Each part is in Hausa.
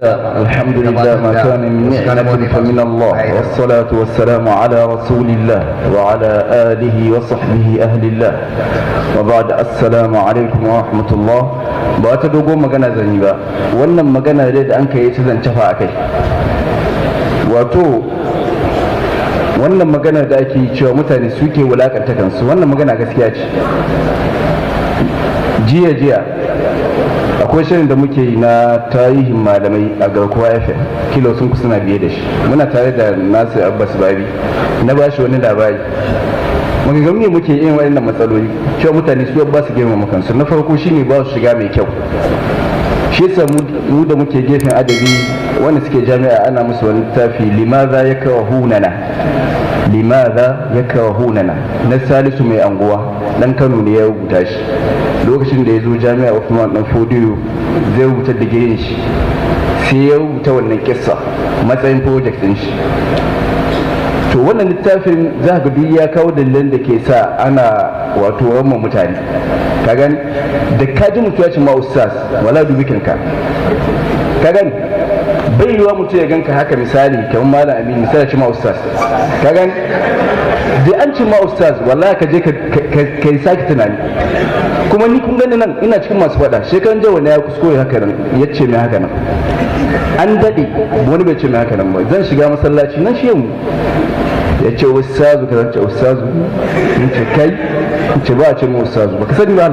الحمد لله ما كان من نعمة فمن الله والصلاة والسلام على رسول الله وعلى آله وصحبه أهل الله وبعد السلام عليكم ورحمة الله ba ta dogo magana zan yi ba wannan magana da an kai ta zan tafa akai wato wannan magana da ake cewa mutane suke wulakanta kansu wannan magana gaskiya ce jiya akwai shirin da muke yi na tarihin malamai a garkuwa fm kilo sun kusa na biye da shi muna tare da nasir abbas babi na ba shi wani labari maganganu ne muke yin waɗannan matsaloli cewa mutane su ba su girmama kansu na farko shine ba su shiga mai kyau shi yasa mu da muke gefen adabi wanda suke jami'a ana musu wani littafi limaza yakrahunana na salisu mai anguwa dan kano ne ya rubuta shi lokacin da ya zo jami'a Uthman dan Fodiyo zai rubuta digirin shi sai ya rubuta wannan kissa matsayin project din shi to wannan littafin za ka duk ya kawo dalilan da ke sa ana wato ramma mutane ka gani da kaji mutu ya ce ma ustaz wala dubikin ka gani bai yiwa mutum ya ganka haka misali kamar malam amin misali ya ce ma ustaz ka gani da an ce ma ustaz wallahi ka je ka yi sake tunani kuma ni kun gani nan ina cikin masu faɗa shekaran jawa na ya kuskure haka nan ya ce mai haka nan an daɗe wani bai ce mai haka nan ba zan shiga masallaci nan shi mu ya ce ustazu ka zance ustazu in ce kai in ce ba a ce mu ustazu ba ka sani ba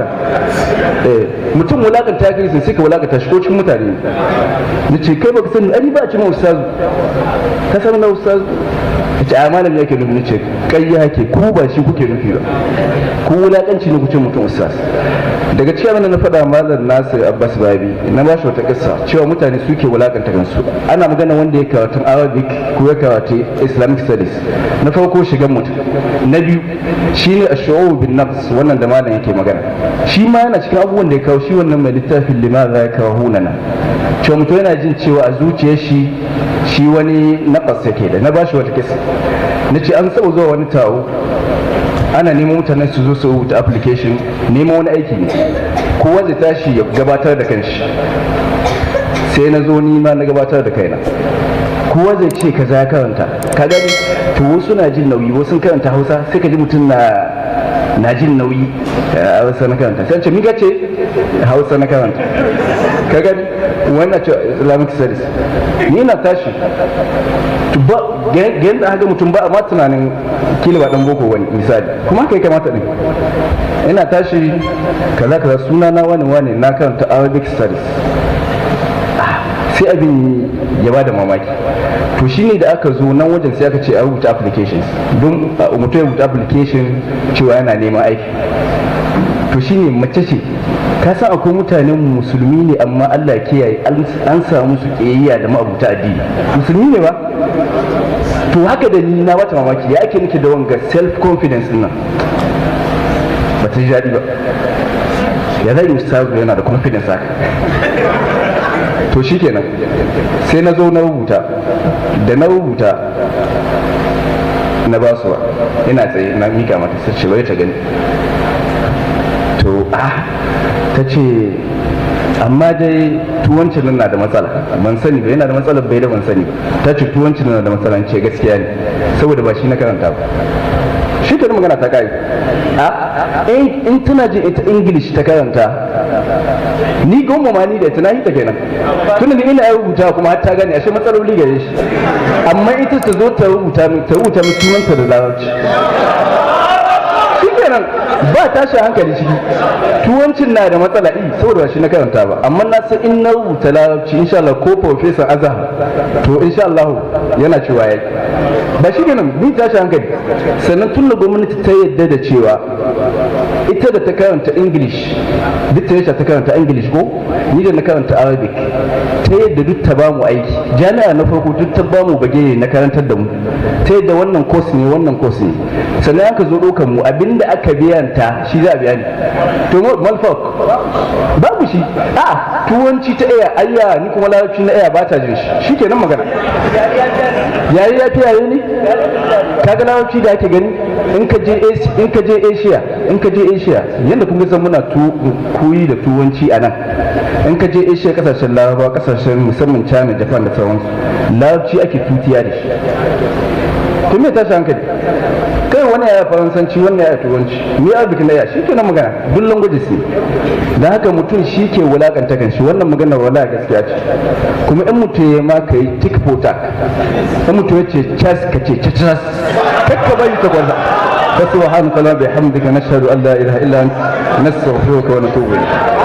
mutum wulakanta kai sai ka wulakanta shi ko cikin mutane ni ce kai ba ka sani ani ba a ce mu ustazu ka sani na ustazu ya ce a malam yake nufi ni ce kai ya hake ku ba shi kuke nufi ba ku wulakanci ne kuce mutum ustaz daga cikin abin da na faɗa malam Nasir Abbas Babi na ba shi wata kissa cewa mutane suke wulakanta kansu ana magana wanda ya karatu Arabic ko ya karatu Islamic Studies na farko shigan mutum na biyu shine ash-shu'ur bin nafs wannan da malam yake magana shi ma yana cikin abubuwan da ya kawo shi wannan mai littafin limaza yakrahunana cewa mutum yana jin cewa a zuciyar shi wani naqas yake da na ba shi wata kissa nace an saba zuwa wani taro ana neman mutanen su zo su rubuta application neman wani aiki ne kowa zai tashi ya gabatar da kanshi sai na zo nima na gabatar da kaina kowa zai ce kaza ya karanta ka gani to wasu na jin nauyi wasu karanta hausa sai ka ji mutum na jin nauyi a hausa na karanta sai ce miga ce hausa na karanta ka gani wannan ce islamic studies ni na tashi ba ga da haka mutum ba amma tunanin kila ba dan boko wani misali kuma kai kamata din ina tashi kaza suna na wani na karanta Arabic studies sai abin ya bada mamaki to shine da aka zo nan wajen sai aka ce a rubuta applications don mutum ya rubuta application cewa yana neman aiki to shine mace ce ka san akwai mutanen musulmi ne amma Allah kiyaye an samu su kiyayya da ma'abuta addini musulmi ne ba to haka da ni na bata mamaki ya ake nake da wanga self confidence din nan ba ta ji daɗi ba ya zai ustazu yana da confidence haka to shikenan sai na zo na rubuta da na rubuta na basuwa ina tsaye na mika mata sai ce bai ta gani to ta ce amma dai tuwancin nan na da matsala ban sani ba yana da matsala bai da ban sani ba ta ce tuwancin nan na da matsala ce gaskiya ne saboda ba shi na karanta ba shi ta magana ta kai in tana jin ita English ta karanta ni goma ma ni da ita na yi ta kenan tunda ni ina rubuta kuma har ta gane ashe matsaloli gare shi amma ita ta zo ta rubuta min sunanta da larabci kenan ba tashi hankali ciki tuwancin na da matsala saboda ba shi na karanta ba amma na san in na rubuta larabci insha Allah ko professor Azhar to insha Allah yana cewa yayi ba shi kenan ni tashi hankali sannan tun da gwamnati ta yadda da cewa ita da ta karanta English duk ta ta karanta English ko ni da na karanta Arabic ta yadda duk ta bamu aiki jami'a na farko duk ta bamu bage na karantar da mu ta yadda wannan course ne sannan aka zo ɗaukar mu abinda aka biyanta shi za a biya ni to malfak babu shi tuwanci ta iya ayya ni kuma larabci na iya ba ta jin shi kenan magana yare ya fi yare ne kaga larabci da ake gani in ka je Asia yadda kun ga san muna koyi da tuwanci a nan in ka je asia kasashen laraba kasashen musamman china japan da sauransu larabci ake tutiya da shi to me tashi hankali kai wani ya faransanci wannan ya turanci ni arabic na ya shi ke na magana duk languages ne da haka mutum shi ke wulakanta kan shi wannan magana wala gaskiya ce kuma in mutum ya ma ka yi tik pota in mutum ya ce chas ka ce chas kakka bari ta kwanza fa subhanaka la bihamdika nashhadu an la ilaha illa anta nastaghfiruka wa natubu ilayk